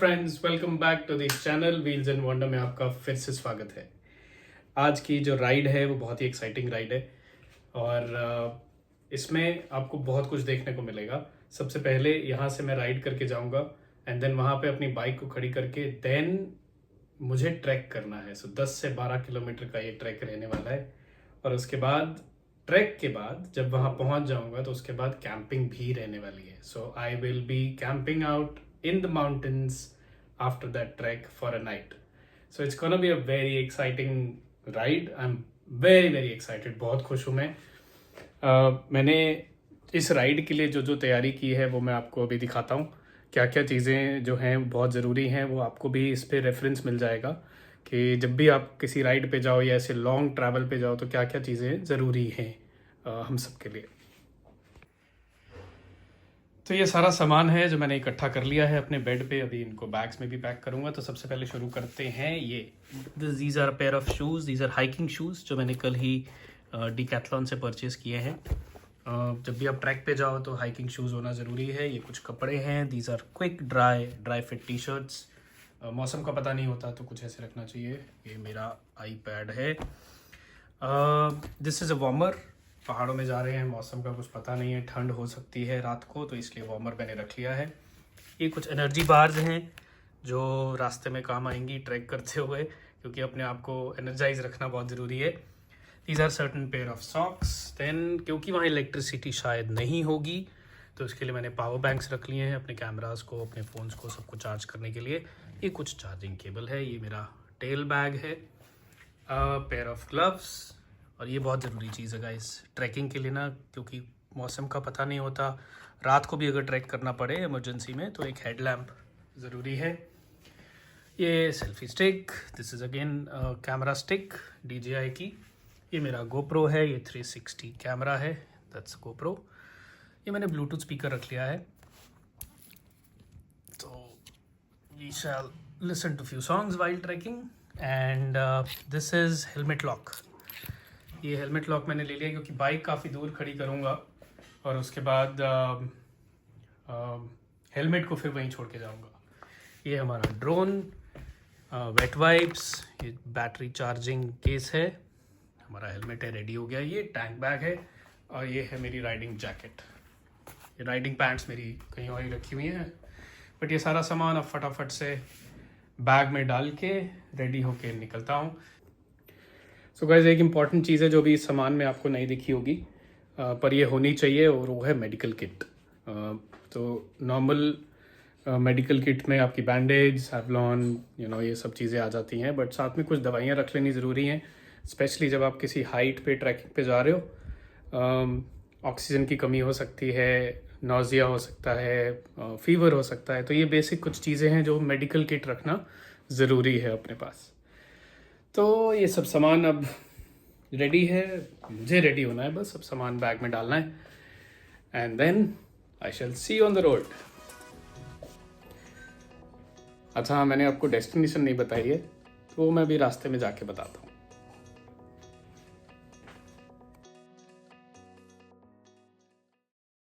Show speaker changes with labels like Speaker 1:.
Speaker 1: Friends, welcome back to this channel wheels and wonder में आपका फिर से स्वागत है। आज की जो राइड है वो बहुत ही एक्साइटिंग राइड है और इसमें आपको बहुत कुछ देखने को मिलेगा। सबसे पहले यहाँ से मैं राइड करके जाऊँगा एंड देन वहाँ पे अपनी बाइक को खड़ी करके देन मुझे ट्रैक करना है। सो 10 से 12 किलोमीटर का ये ट्रैक रहने वाला है और उसके बाद ट्रैक के बाद जब वहाँ पहुँच जाऊँगा तो उसके बाद कैंपिंग भी रहने वाली है। So I will be camping out in the mountains after that trek for a night. So it's gonna be a very exciting ride. I'm very excited. बहुत खुश हूँ मैं। मैंने इस राइड के लिए जो जो तैयारी की है वो मैं आपको अभी दिखाता हूँ। क्या क्या चीज़ें जो हैं बहुत ज़रूरी हैं वो आपको भी इस पे रेफरेंस मिल जाएगा कि जब भी आप किसी राइड पे जाओ या ऐसे लॉन्ग ट्रैवल पे जाओ तो क्या क्या चीज़ें ज़रूरी हैं हम सब के लिए। तो ये सारा सामान है जो मैंने इकट्ठा कर लिया है अपने बेड पे। अभी इनको बैग्स में भी पैक करूँगा। तो सबसे पहले शुरू करते हैं। ये these are pair of shoes, these are hiking shoes जो मैंने कल ही डिकैथलॉन से परचेज़ किए हैं। जब भी आप ट्रैक पे जाओ तो हाइकिंग शूज़ होना ज़रूरी है। ये कुछ कपड़े हैं, these are quick dry fit T shirts. मौसम का पता नहीं होता तो कुछ ऐसे रखना चाहिए। ये मेरा iPad है। This is a warmer. पहाड़ों में जा रहे हैं, मौसम का कुछ पता नहीं है, ठंड हो सकती है रात को, तो इसलिए वार्मर मैंने रख लिया है। ये कुछ एनर्जी बार्स हैं जो रास्ते में काम आएंगी ट्रैक करते हुए, क्योंकि अपने आप को एनर्जाइज रखना बहुत ज़रूरी है। These are certain pair of socks. Then क्योंकि वहाँ इलेक्ट्रिसिटी शायद नहीं होगी तो इसके लिए मैंने पावर बैंक्स रख लिए हैं अपने कैमरास को, अपने फ़ोन्स को, सबको चार्ज करने के लिए। ये कुछ चार्जिंग केबल है। ये मेरा टेल बैग है। Pair of gloves. और ये बहुत ज़रूरी चीज़ है गाइस ट्रैकिंग के लिए ना, क्योंकि मौसम का पता नहीं होता। रात को भी अगर ट्रैक करना पड़े इमरजेंसी में तो एक हेडलैम्प ज़रूरी है। ये selfie stick, this is again camera stick DJI की। ये मेरा GoPro है, ये 360 कैमरा है, दैट्स GoPro। ये मैंने ब्लूटूथ स्पीकर रख लिया है, तो we shall listen to few songs while trekking. And this is helmet lock. ये हेलमेट लॉक मैंने ले लिया क्योंकि बाइक काफ़ी दूर खड़ी करूँगा और उसके बाद हेलमेट को फिर वहीं छोड़ के जाऊँगा। ये हमारा ड्रोन, वेट वाइप्स, ये बैटरी चार्जिंग केस है, हमारा हेलमेट है, रेडी हो गया। ये टैंक बैग है और ये है मेरी राइडिंग जैकेट। ये राइडिंग पैंट्स मेरी कहीं और ही रखी हुई हैं, बट ये सारा सामान अब फटाफट से बैग में डाल के रेडी होके निकलता हूँ। सो गाइस, एक इम्पॉर्टेंट चीज़ है जो भी इस सामान में आपको नहीं दिखी होगी पर ये होनी चाहिए, और वो है मेडिकल किट। तो नॉर्मल मेडिकल किट में आपकी बैंडेज, सेवलॉन, ये सब चीज़ें आ जाती हैं, बट साथ में कुछ दवाइयाँ रख लेनी ज़रूरी हैं, स्पेशली जब आप किसी हाइट पे ट्रैकिंग पे जा रहे हो। ऑक्सीजन की कमी हो सकती है, नौजिया हो सकता है, फीवर हो सकता है, तो ये बेसिक कुछ चीज़ें हैं जो मेडिकल किट रखना ज़रूरी है अपने पास। तो ये सब सामान अब रेडी है, मुझे रेडी होना है, बस अब सामान बैग में डालना है and then I shall see you on the road. अच्छा हाँ, मैंने आपको डेस्टिनेशन नहीं बताई है, तो मैं भी रास्ते में जाके बताता हूँ।